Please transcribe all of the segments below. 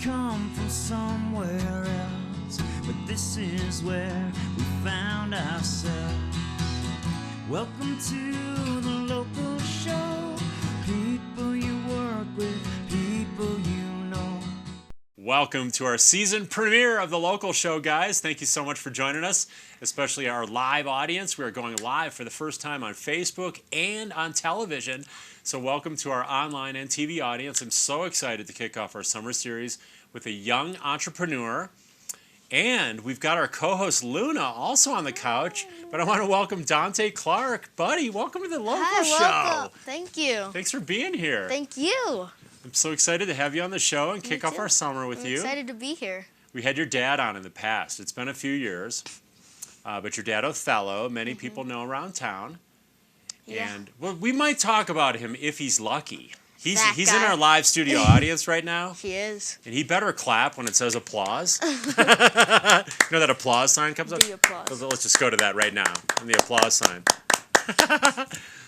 come from somewhere else, but this is where we found ourselves. Welcome to the local show. People you work with, people you know. Welcome to our season premiere of the local show, guys. Thank you so much for joining us, especially our live audience. We are going live for the first time on Facebook and on television. So welcome to our online and TV audience. I'm so excited to kick off our summer series with a young entrepreneur. And we've got our co-host Luna also on the couch. But I want to welcome Dante Clark. Buddy, welcome to the local show. Welcome. Thank you. Thanks for being here. Thank you. I'm so excited to have you on the show and kick off our summer with you. I'm excited to be here. We had your dad on in the past. It's been a few years. But your dad, Othello, many people know around town. Yeah. And well, we might talk about him if he's lucky. He's in guy. our live studio audience right now. He is. And he better clap when it says applause. You know that applause sign comes up? The applause. Let's just go to that right now. And the applause sign.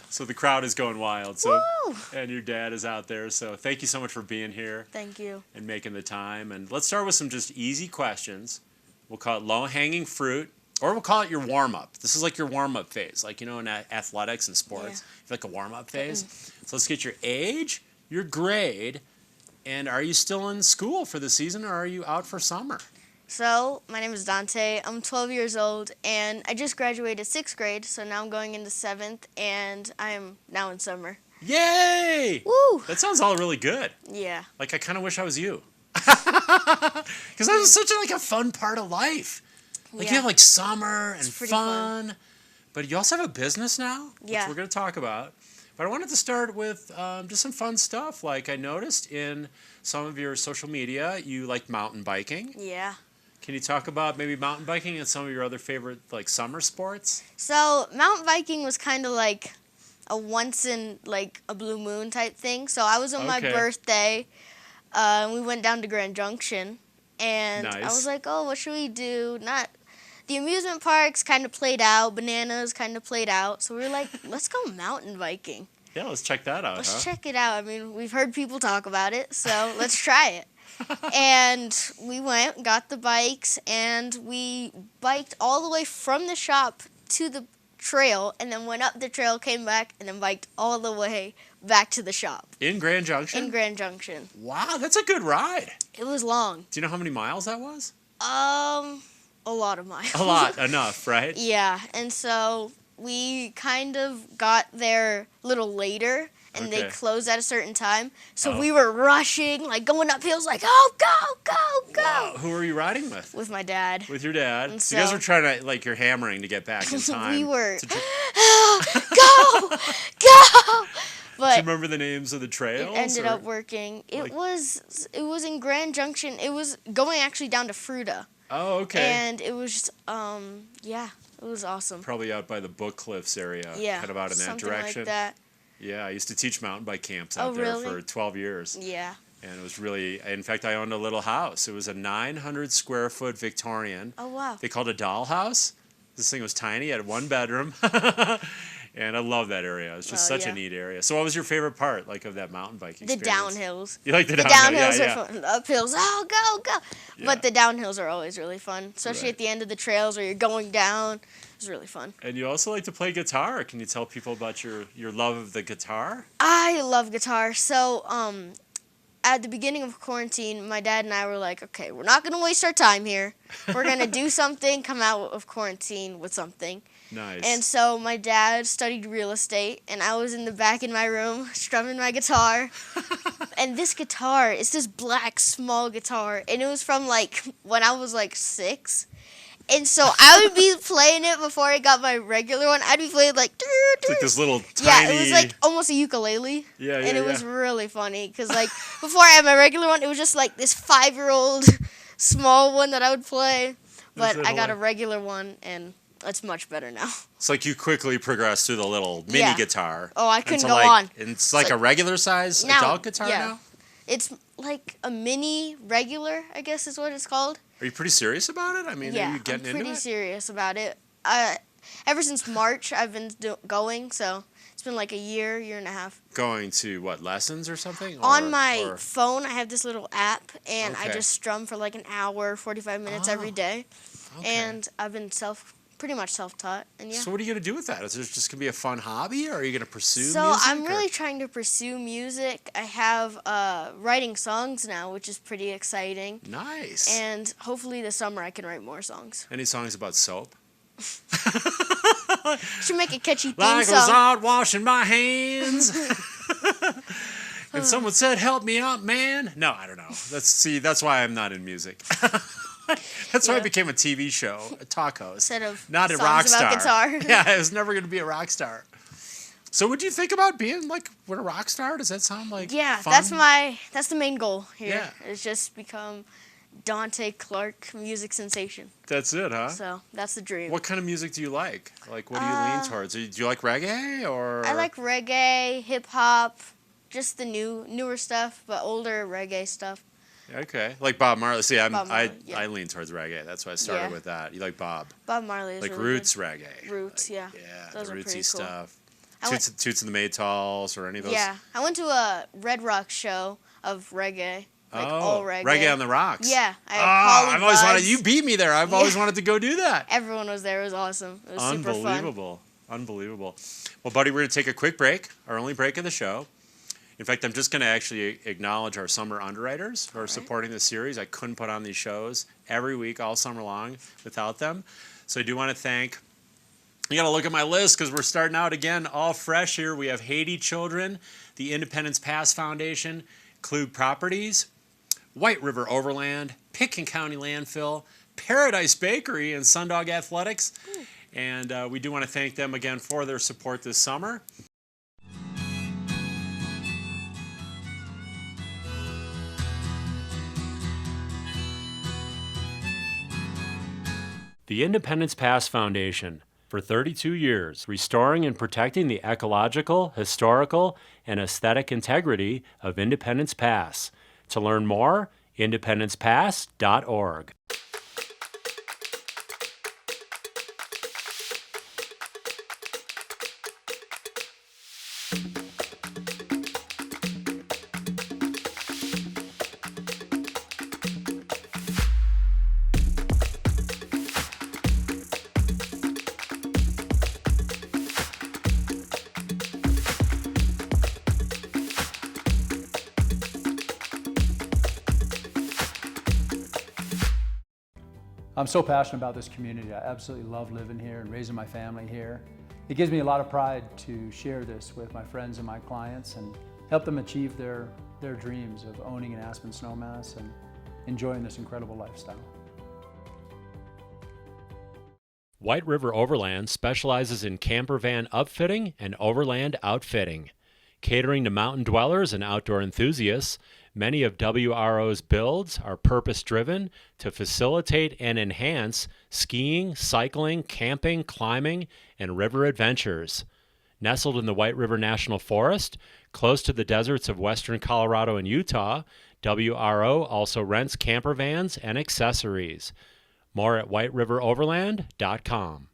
So the crowd is going wild. So, Woo! and your dad is out there. So thank you so much for being here. Thank you. And making the time. And let's start with some just easy questions. We'll call it low-hanging fruit. Or we'll call it your warm-up. This is like your warm-up phase. Like, you know, in athletics and sports, you have like a warm-up phase. So let's get your age, your grade, and are you still in school for the season or are you out for summer? So, my name is Dante. I'm 12 years old, and I just graduated 6th grade, so now I'm going into 7th, and I am now in summer. Yay! Woo! That sounds all really good. Yeah. Like, I kind of wish I was you. Because that was such a fun part of life. Like, you have, like, summer and fun. But you also have a business now, which we're going to talk about. But I wanted to start with just some fun stuff. Like, I noticed in some of your social media, you like mountain biking. Yeah. Can you talk about maybe mountain biking and some of your other favorite, like, summer sports? So, mountain biking was kind of like a once in, like, a blue moon type thing. So, I was on my birthday. We went down to Grand Junction. And I was like, oh, what should we do? The amusement parks kind of played out. Bananas kind of played out. So we were like, let's go mountain biking. Yeah, let's check that out, Let's check it out. I mean, we've heard people talk about it, so let's try it. And we went, got the bikes, and we biked all the way from the shop to the trail, and then went up the trail, came back, and then biked all the way back to the shop. In Grand Junction? In Grand Junction. Wow, that's a good ride. It was long. Do you know how many miles that was? A lot of miles. A lot, enough, right? Yeah, and so we kind of got there a little later, and they closed at a certain time. So we were rushing, like going up hills, like, oh, go, go, go. Wow. Who were you riding with? With my dad. With your dad. And so you guys were trying to, like, you're hammering to get back in time. We were, go! Go! But do you remember the names of the trails? It ended up working. It was in Grand Junction. It was going actually down to Fruta. Oh, okay. And it was just, it was awesome. Probably out by the Book Cliffs area. Yeah. Kind of out in that something direction. Like that. Yeah, I used to teach mountain bike camps out there for 12 years. Yeah. And it was really, in fact, I owned a little house. It was a 900 square foot Victorian. Oh, wow. They called it a dollhouse. This thing was tiny. It had one bedroom. And I love that area. It was just such a neat area. So what was your favorite part, like, of that mountain biking experience? The downhills. You like the downhills? The downhills are fun. The uphills, oh, go, go. Yeah. But the downhills are always really fun, especially at the end of the trails where you're going down. It's really fun. And you also like to play guitar. Can you tell people about your love of the guitar? I love guitar. So, at the beginning of quarantine, my dad and I were like, okay, we're not going to waste our time here. We're going to do something, come out of quarantine with something. Nice. And so my dad studied real estate, and I was in the back in my room strumming my guitar. And this guitar is this black, small guitar, and it was from, like, when I was, like, 6. And so I would be playing it before I got my regular one. I'd be playing, like... It's like this little tiny... Yeah, it was, like, almost a ukulele. Yeah, And it was really funny, because, like, before I had my regular one, it was just, like, this 5-year-old small one that I would play. But I got a regular one, and... it's much better now. It's like you quickly progressed through the little mini guitar. Oh, I couldn't go on. And it's like a regular size adult guitar now? It's like a mini regular, I guess is what it's called. Are you pretty serious about it? I mean, are you getting into it? I'm pretty serious about it. Ever since March, I've been going, so it's been like a year and a half. Going to what, lessons or something? On my phone, I have this little app, and I Okay. just strum for like an hour, 45 minutes every day. Okay. And I've been pretty much self-taught. And yeah. So what are you going to do with that? Is it just going to be a fun hobby, or are you going to pursue music? So I'm really trying to pursue music. I have writing songs now, which is pretty exciting. Nice. And hopefully this summer I can write more songs. Any songs about soap? Should make a catchy theme Like song. I was out washing my hands. And someone said, "Help me out, man." No, I don't know. That's why I'm not in music. That's why I became a TV show, a talk host, Instead of not a songs rock about star. guitar. Yeah, I was never going to be a rock star. So, would you think about being like a rock star? Does that sound like fun? That's the main goal here. Yeah. Is just become Dante Clark, music sensation. That's it, huh? So that's the dream. What kind of music do you like? Like, what do you lean towards? Do you like reggae or? I like reggae, hip hop, just the newer stuff, but older reggae stuff. Okay, like Bob Marley. See, Bob Marley, yeah. I lean towards reggae. That's why I started with that. You like Bob? Bob Marley is Like really roots good. reggae. Roots, Like, yeah. Yeah, Those the are rootsy pretty cool. stuff. Toots and the Maytals or any of those? Yeah, I went to a Red Rock show of reggae, like all reggae. Reggae on the Rocks. Yeah, I have I've always wanted. You beat me there. I've always wanted to go do that. Everyone was there. It was awesome. It was super fun. Unbelievable. Well, buddy, we're going to take a quick break, our only break of the show. In fact, I'm just going to actually acknowledge our summer underwriters who are supporting this series. I couldn't put on these shows every week all summer long without them. So I do want to thank. You got to look at my list because we're starting out again all fresh here. We have Haiti Children, the Independence Pass Foundation, Klug Properties, White River Overland, Pitkin County Landfill, Paradise Bakery, and Sundog Athletics. And we do want to thank them again for their support this summer. The Independence Pass Foundation, for 32 years, restoring and protecting the ecological, historical, and aesthetic integrity of Independence Pass. To learn more, independencepass.org. I'm so passionate about this community. I absolutely love living here and raising my family here. It gives me a lot of pride to share this with my friends and my clients and help them achieve their dreams of owning an Aspen snowmass and enjoying this incredible lifestyle. White River Overland specializes in camper van upfitting and overland outfitting. Catering to mountain dwellers and outdoor enthusiasts, many of WRO's builds are purpose-driven to facilitate and enhance skiing, cycling, camping, climbing, and river adventures. Nestled in the White River National Forest, close to the deserts of western Colorado and Utah, WRO also rents camper vans and accessories. More at whiteriveroverland.com.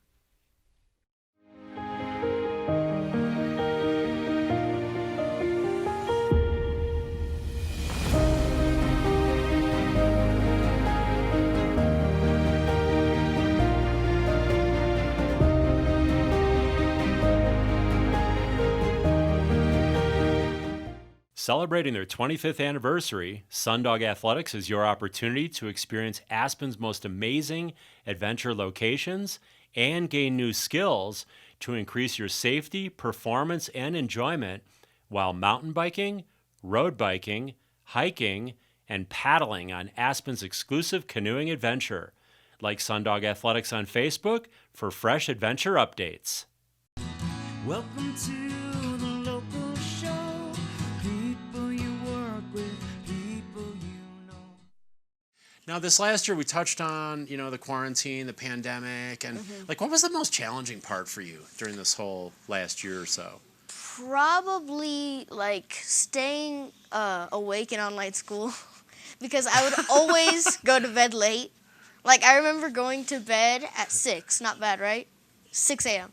Celebrating their 25th anniversary, Sundog Athletics is your opportunity to experience Aspen's most amazing adventure locations and gain new skills to increase your safety, performance, and enjoyment while mountain biking, road biking, hiking, and paddling on Aspen's exclusive canoeing adventure. Like Sundog Athletics on Facebook for fresh adventure updates. Welcome to the local show. People you work with, people you know. Now, this last year we touched on, the quarantine, the pandemic, and what was the most challenging part for you during this whole last year or so? Probably staying awake in online school because I would always go to bed late. I remember going to bed at 6, not bad, right? 6 a.m.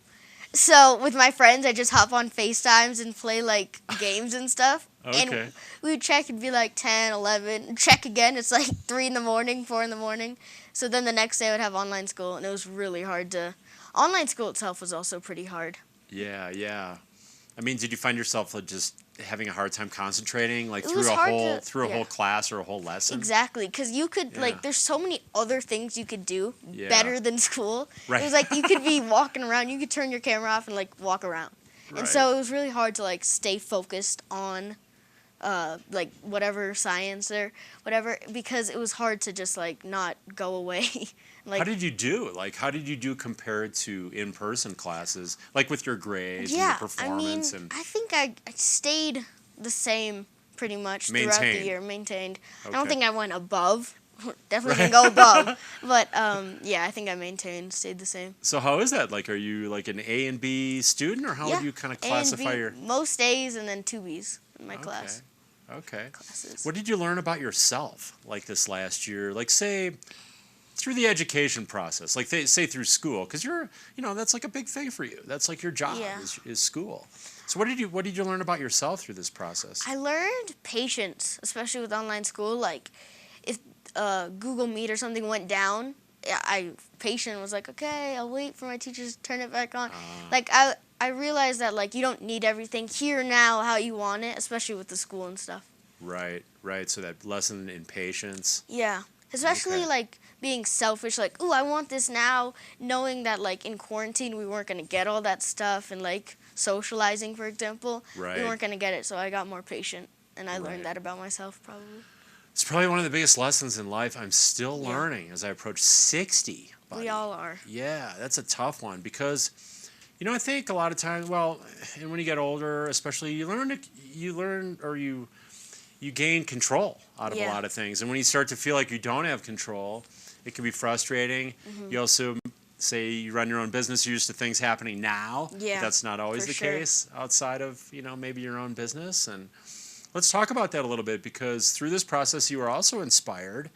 So with my friends, I just hop on FaceTimes and play like games and stuff. Okay. And we would check, it'd be like 10, 11. Check again, it's like 3 in the morning, 4 in the morning. So then the next day I would have online school, and it was really hard to... Online school itself was also pretty hard. Yeah, yeah. I mean, did you find yourself just having a hard time concentrating, like It through was a hard whole to- whole class or a whole lesson? Exactly, because you could, Yeah. like, there's so many other things you could do Yeah. better than school. Right. It was like you could be walking around, you could turn your camera off and, like, walk around. Right. And so it was really hard to, like, stay focused on, like, whatever science or whatever, because it was hard to just, like, not go away. Like, How did you do? Like, how did you do compared to in-person classes, like with your grades and yeah, your performance? I think I stayed the same pretty much throughout the Maintained. year, maintained. I Okay. don't think I went above. Definitely didn't go above. But, yeah, I think I maintained, stayed the same. So how is that? Like, are you like an A and B student, or how Yeah, would you kind of A and classify B, your? most A's and then 2 B's in my class. Okay. Classes. What did you learn about yourself, like this last year? Like, say, through the education process, like say through school, because that's like a big thing for you. That's like your job Yeah. is school. So what did you learn about yourself through this process? I learned patience, especially with online school. Like, if Google Meet or something went down, patient was like, okay, I'll wait for my teachers to turn it back on. Like, I realized that, like, you don't need everything here now how you want it, especially with the school and stuff. Right. So that lesson in patience. Yeah. Especially, Okay. like, being selfish, like, ooh, I want this now, knowing that, like, in quarantine we weren't going to get all that stuff, and, like, socializing, for example, Right. we weren't going to get it, so I got more patient, and I Right. learned that about myself, probably. It's probably one of the biggest lessons in life I'm still Yeah. learning as I approach 60. Buddy. We all are. Yeah, that's a tough one because, I think a lot of times, and when you get older, especially, you gain control out of a Yeah. lot of things. And when you start to feel like you don't have control, it can be frustrating. Mm-hmm. You also say you run your own business, you're used to things happening now. Yeah, But that's not always for the sure. case outside of, maybe your own business. And let's talk about that a little bit, because through this process, you were also inspired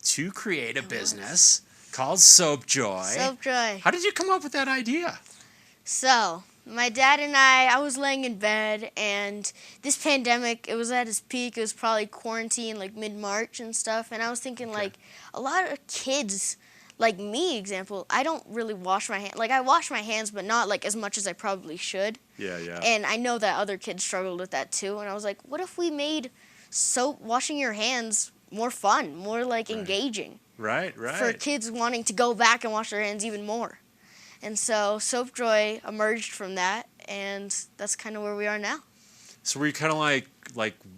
to create a business called Soap Joy. Soap Joy. How did you come up with that idea? So, my dad and I was laying in bed, and this pandemic, it was at its peak. It was probably quarantine, like mid-March and stuff. And I was thinking, like, a lot of kids, like me, example, I don't really wash my hands. Like, I wash my hands, but not, like, as much as I probably should. Yeah. And I know that other kids struggled with that, too. And I was like, what if we made washing your hands more fun, more, like, engaging? Right. For kids wanting to go back and wash their hands even more. And so Soap Joy emerged from that, and that's kind of where we are now. So were you kind of like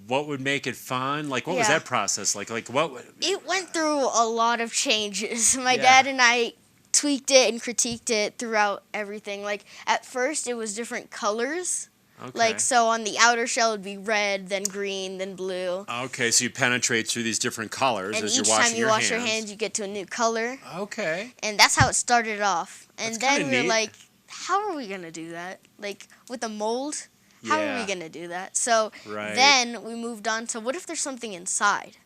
what would make it fun? Like, what was Yeah. that process? Like what would... It went through a lot of changes. My Yeah. dad and I tweaked it and critiqued it throughout everything. Like, at first it was different colors. Okay. Like, so on the outer shell it would be red, then green, then blue. Okay, so you penetrate through these different colors And as you're each washing time you wash your hands, you get to a new color. Okay. And that's how it started off. And That's then kinda we were neat. like, how are we going to do that? Like, with a mold? How are Yeah. we going to do that? So Right. then we moved on to, what if there's something inside?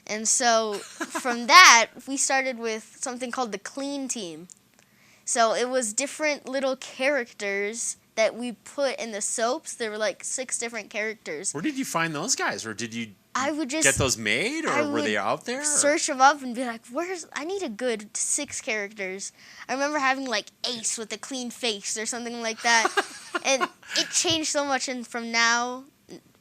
And so from that, we started with something called the Clean Team. So it was different little characters that we put in the soaps. There were like 6 different characters. Where did you find those guys? Or did you I would just get those made, I or were they would out there? or- search them up and be like, I need a good 6 characters. I remember having like Ace with a clean face or something like that. And it changed so much, and from now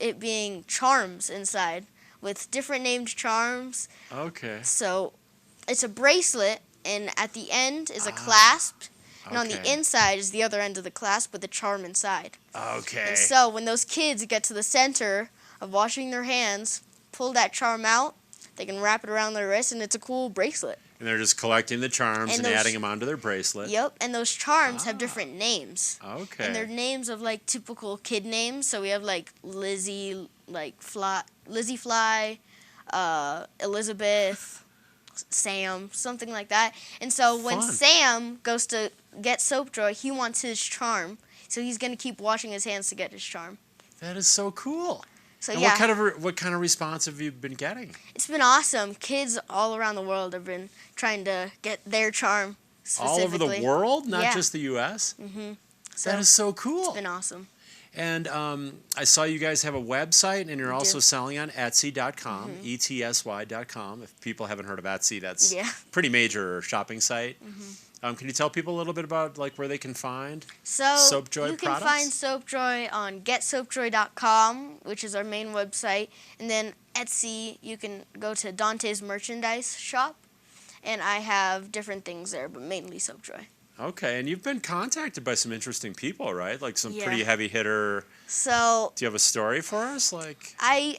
it being charms inside with different named charms. Okay. So it's a bracelet, and at the end is a clasp. And on the Okay. inside is the other end of the clasp with the charm inside. Okay. And so when those kids get to the center of washing their hands, pull that charm out, they can wrap it around their wrist, and it's a cool bracelet. And they're just collecting the charms And and those- adding them onto their bracelet. Yep, and those charms have different names. Okay. And they're names of like typical kid names. So we have like Lizzie, Lizzie Fly, Elizabeth, Sam, something like that. And so when Fun. Sam goes to get Soap Joy, he wants his charm. So he's going to keep washing his hands to get his charm. That is so cool. So And yeah, what kind of response have you been getting? it's been awesome. Kids all around the world have been trying to get their charm All over the specifically. world, not Yeah. just the U.S. So that is so cool. It's been awesome. And I saw you guys have a website, and you're also selling on Etsy.com, ETSY.com. If people haven't heard of Etsy, that's a pretty major shopping site. Can you tell people a little bit about like where they can find Soapjoy you products? You can find Soapjoy on getsoapjoy.com, which is our main website. And then Etsy, you can go to Dante's merchandise shop. And I have different things there, but mainly Soapjoy. Okay, and you've been contacted by some interesting people, right? Like some pretty heavy hitter. So, do you have a story for us? Like, I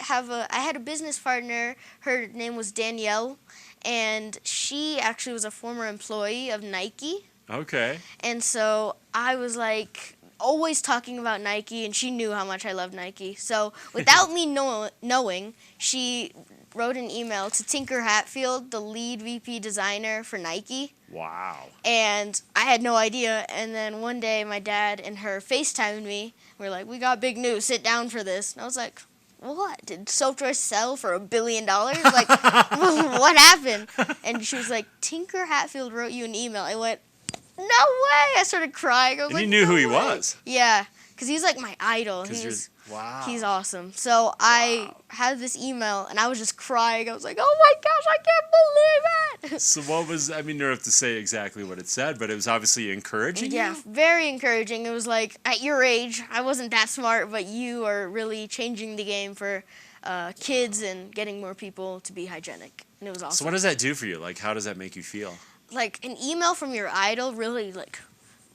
had a business partner. Her name was Danielle, and she actually was a former employee of Nike. Okay. And so I was like always talking about Nike, and she knew how much I love Nike. So without me knowing, she wrote an email to Tinker Hatfield, the lead VP designer for Nike. Wow. And I had no idea. And then one day my dad and her FaceTimed me. We're like, we got big news. Sit down for this. And I was like, what? Did Soapjoy sell for $1 billion? Like, what happened? And she was like, Tinker Hatfield wrote you an email. I went, no way. I started crying. I was and like, you knew who he way. Was. Yeah. Because he's like my idol. Wow. He's awesome. So I had this email, and I was just crying. I was like, oh my gosh, I can't believe it. So what was, I mean, you don't have to say exactly what it said, but it was obviously encouraging. Yeah, very encouraging. It was like, at your age, I wasn't that smart, but you are really changing the game for kids and getting more people to be hygienic. And it was awesome. So what does that do for you? Like, how does that make you feel? Like, an email from your idol really, like,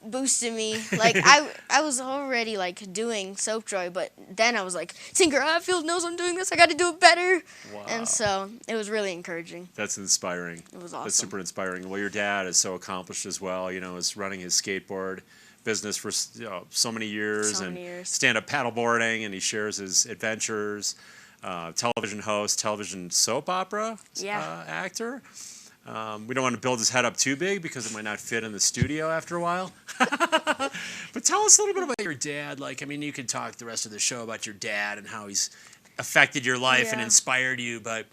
boosted me. Like, I was already, like, doing Soapjoy, but then I was like, Tinker Hatfield knows I'm doing this. I got to do it better. Wow. And so it was really encouraging. That's inspiring. It was awesome. That's super inspiring. Well, your dad is so accomplished as well. You know, is running his skateboard business for so many years, stand-up paddleboarding, and he shares his adventures. Television host, television soap opera actor. We don't want to build his head up too big because it might not fit in the studio after a while. But tell us a little bit about your dad. Like, I mean, you could talk the rest of the show about your dad and how he's affected your life and inspired you. But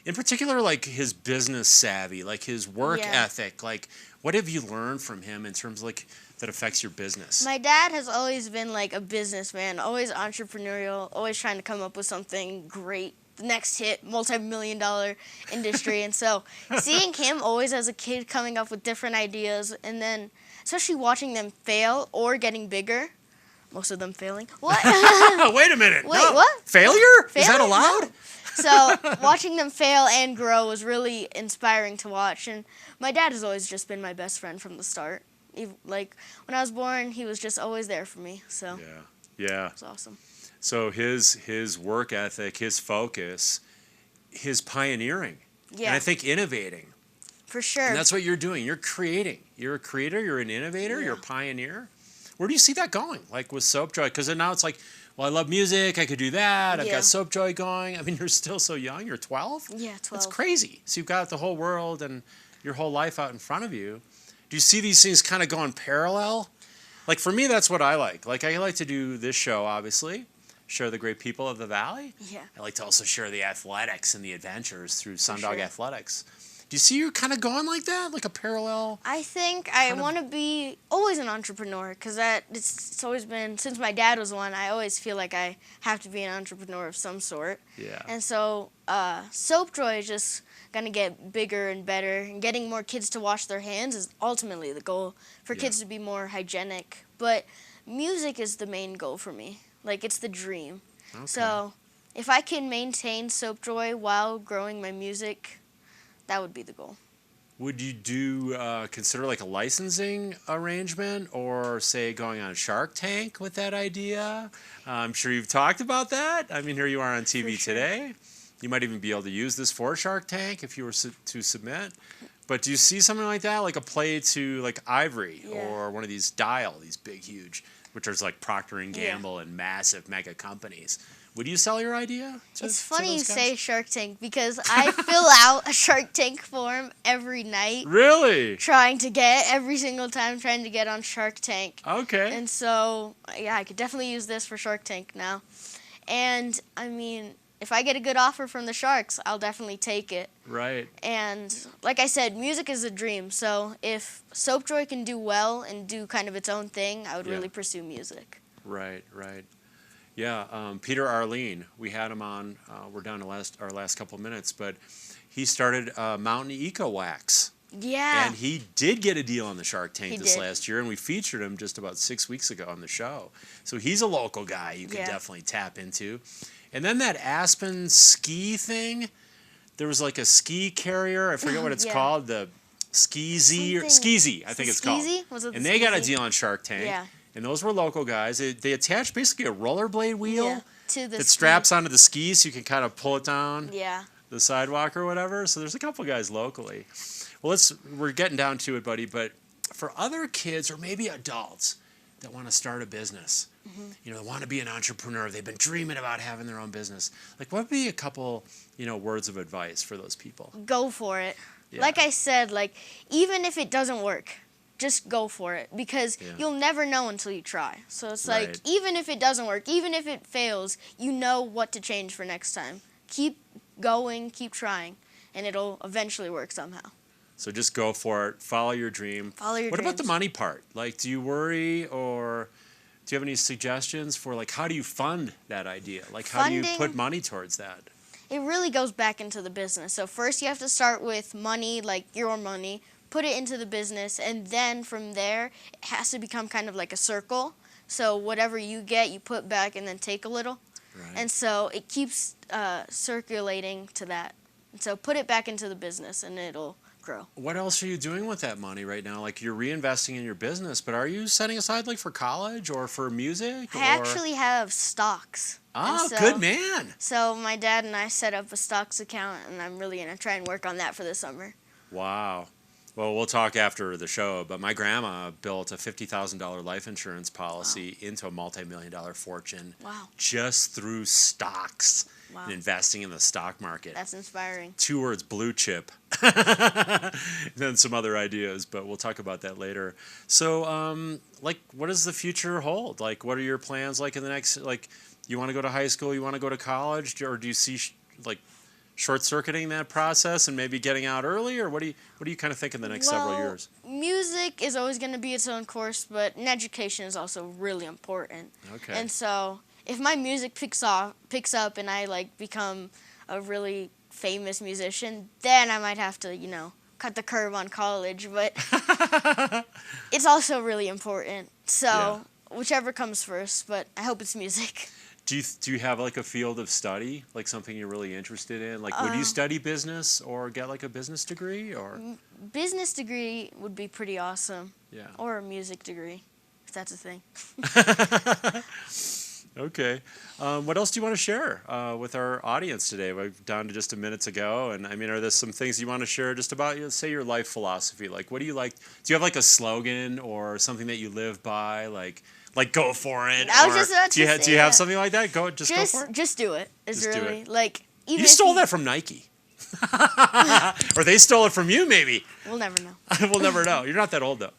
in particular, like his business savvy, like his work ethic. Like, what have you learned from him in terms of, like, that affects your business? My dad has always been like a businessman, always entrepreneurial, always trying to come up with something great. The next hit, multi-million-dollar industry. And so seeing him always as a kid coming up with different ideas, and then especially watching them fail or getting bigger, most of them failing. What? Wait a minute. Wait, no. What? Failure? Is that allowed? No. So watching them fail and grow was really inspiring to watch. And my dad has always just been my best friend from the start. Like, when I was born, he was just always there for me. So yeah. It was awesome. So his work ethic, his focus, his pioneering, and I think innovating. For sure. And that's what you're doing. You're creating. You're a creator. You're an innovator. You're a pioneer. Where do you see that going? Like with Soapjoy? Because now it's like, well, I love music. I could do that. I've got Soapjoy going. I mean, you're still so young. You're 12? Yeah, 12. That's crazy. So you've got the whole world and your whole life out in front of you. Do you see these things kind of going parallel? Like, for me, that's what I like. Like, I like to do this show, obviously. Share the great people of the Valley. Yeah. I like to also share the athletics and the adventures through Sundog Athletics. Do you see you kind of going like that, like a parallel? I think I want to be always an entrepreneur because it's always been, since my dad was one, I always feel like I have to be an entrepreneur of some sort. Yeah. And so Soapjoy is just going to get bigger and better, and getting more kids to wash their hands is ultimately the goal, for kids to be more hygienic. But music is the main goal for me. Like, it's the dream. Okay. So if I can maintain Soapjoy while growing my music, that would be the goal. Would you consider like a licensing arrangement, or say going on Shark Tank with that idea? I'm sure you've talked about that. I mean, here you are on TV today. You might even be able to use this for Shark Tank if you were to submit. But do you see something like that, like a play to like Ivory or one of these Dial, these big, huge, which are like Procter & Gamble and massive mega companies? Would you sell your idea? It's funny you say Shark Tank because I fill out a Shark Tank form every night. Really? Trying to get on Shark Tank. Okay. And so, yeah, I could definitely use this for Shark Tank now. And, I mean, if I get a good offer from the Sharks, I'll definitely take it. Right. And like I said, music is a dream. So if Soapjoy can do well and do kind of its own thing, I would really pursue music. Right, right. Yeah, Peter Arlene, we had him on, we're down to our last couple of minutes, but he started Mountain Eco Wax. Yeah. And he did get a deal on the Shark Tank this last year, and we featured him just about 6 weeks ago on the show. So he's a local guy you can definitely tap into. And then that Aspen ski thing, there was like a ski carrier, I forget what it's called, the Skeezy, I think it's called. Was it the and they got a Skeezy? deal on Shark Tank. Yeah. And those were local guys. They attached basically a rollerblade wheel to the that straps onto the skis so you can kind of pull it down the sidewalk or whatever. So there's a couple guys locally. Well, we're getting down to it, buddy, but for other kids or maybe adults that want to start a business, you know, want to be an entrepreneur, they've been dreaming about having their own business, like what would be a couple, you know, words of advice for those people? Go for it. Yeah. Like I said, like even if it doesn't work, just go for it because you'll never know until you try. So it's like even if it doesn't work, even if it fails, you know what to change for next time. Keep going, keep trying, and it'll eventually work somehow. So just go for it. Follow your dream. Follow your What dreams. about the money part? Like, do you worry or do you have any suggestions for, like, how do you fund that idea? Like, how do you put money towards that? It really goes back into the business. So first you have to start with money, like your money, put it into the business, and then from there, it has to become kind of like a circle. So whatever you get, you put back and then take a little. Right. And so it keeps circulating to that. And so put it back into the business, and it'll grow. What else are you doing with that money right now? Like, you're reinvesting in your business, but are you setting aside, like, for college or for music? I actually have stocks. Oh, good man. So my dad and I set up a stocks account, and I'm really going to try and work on that for the summer. Wow. Well, we'll talk after the show, but my grandma built a $50,000 life insurance policy into a multi-million-dollar fortune just through stocks and investing in the stock market. That's inspiring. 2 words, blue chip. Then some other ideas, but we'll talk about that later. So, like, what does the future hold? Like, what are your plans like in the next, like, you want to go to high school, you want to go to college, or do you see, like, short-circuiting that process and maybe getting out early, or what do you kind of think in the next several years? Music is always going to be its own course, but education is also really important. Okay. And so if my music picks up and I like become a really famous musician, then I might have to, you know, cut the curve on college, but it's also really important. So whichever comes first, but I hope it's music. Do you have like a field of study, like something you're really interested in? Like, would you study business or get like a business degree, or? Business degree would be pretty awesome. Yeah. Or a music degree, if that's a thing. Okay. What else do you want to share with our audience today? We're down to just a minute to go, and I mean, are there some things you want to share just about, say, your life philosophy? Like, what do you like? Do you have like a slogan or something that you live by? Like go for it. I was just about to say do you have something like that? Go for it. Just do it. It's just really do it. like even you stole that from Nike, or they stole it from you, maybe. We'll never know. We'll never know. You're not that old though.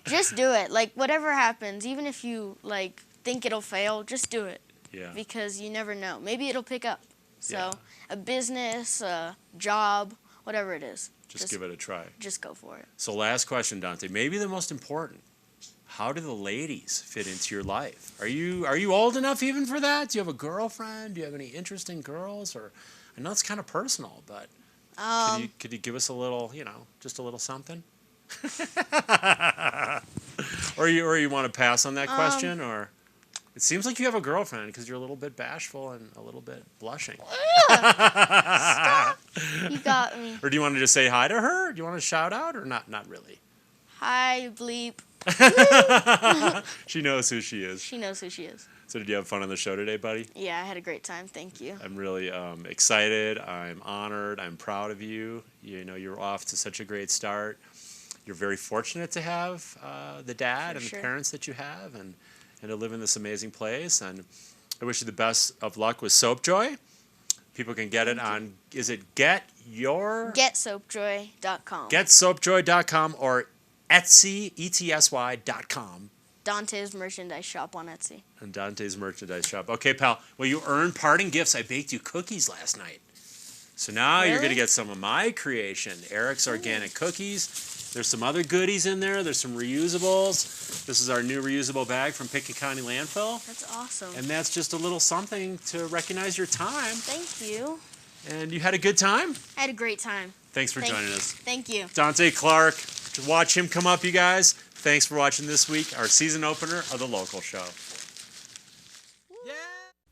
Just do it. Like whatever happens, even if you like think it'll fail, just do it. Yeah. Because you never know. Maybe it'll pick up. So a business, a job, whatever it is. Just give it a try. Just go for it. So last question, Dante. Maybe the most important. How do the ladies fit into your life? Are you old enough even for that? Do you have a girlfriend? Do you have any interesting girls? Or I know it's kind of personal, but could you give us a little, just a little something? or you want to pass on that question, or it seems like you have a girlfriend because you're a little bit bashful and a little bit blushing. Stop! You got me. Or do you want to just say hi to her? Do you want to shout out, or not? Not really. Hi, bleep. She knows who she is. She knows who she is. So did you have fun on the show today, buddy? Yeah, I had a great time. Thank you. I'm really excited. I'm honored. I'm proud of you. You know, you're off to such a great start. You're very fortunate to have the dad and the parents that you have, and to live in this amazing place. And I wish you the best of luck with Soapjoy. People can get it on, is it GetSoapjoy.com. GetSoapjoy.com or Etsy, ETSY.com. Dante's merchandise shop on Etsy. And Dante's merchandise shop. Okay, pal. Well, you earned parting gifts. I baked you cookies last night. So now you're going to get some of my creation, Erik's Organic Cookies. There's some other goodies in there. There's some reusables. This is our new reusable bag from Pickett County Landfill. That's awesome. And that's just a little something to recognize your time. Thank you. And you had a good time? I had a great time. Thanks for joining us. Thank you. Dante Clark. To watch him come up, you guys. Thanks for watching this week, our season opener of The Local Show. Yeah.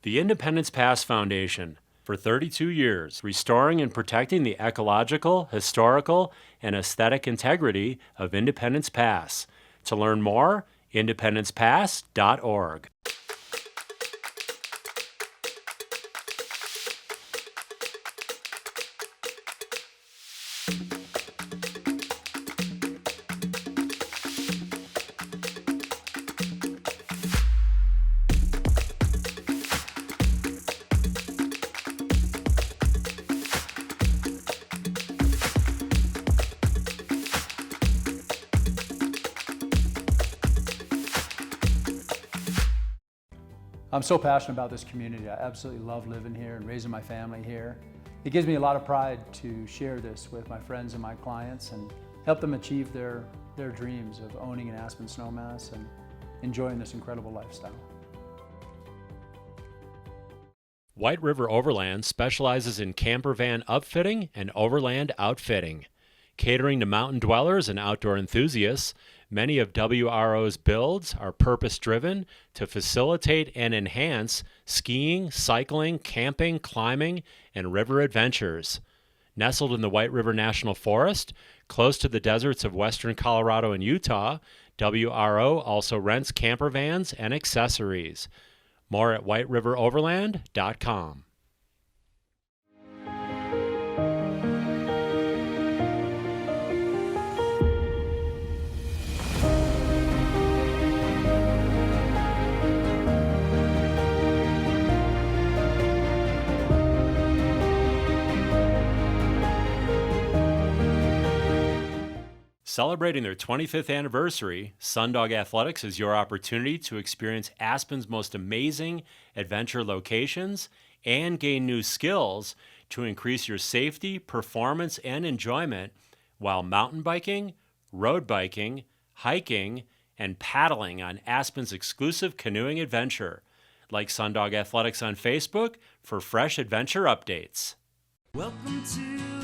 The Independence Pass Foundation. For 32 years, restoring and protecting the ecological, historical, and aesthetic integrity of Independence Pass. To learn more, independencepass.org. I'm so passionate about this community. I absolutely love living here and raising my family here. It gives me a lot of pride to share this with my friends and my clients and help them achieve their dreams of owning an Aspen snowmass and enjoying this incredible lifestyle. White River Overland specializes in camper van upfitting and overland outfitting. Catering to mountain dwellers and outdoor enthusiasts, many of WRO's builds are purpose-driven to facilitate and enhance skiing, cycling, camping, climbing, and river adventures. Nestled in the White River National Forest, close to the deserts of western Colorado and Utah, WRO also rents camper vans and accessories. More at whiteriveroverland.com. Celebrating their 25th anniversary, Sundog Athletics is your opportunity to experience Aspen's most amazing adventure locations and gain new skills to increase your safety, performance, and enjoyment while mountain biking, road biking, hiking, and paddling on Aspen's exclusive canoeing adventure. Like Sundog Athletics on Facebook for fresh adventure updates. Welcome to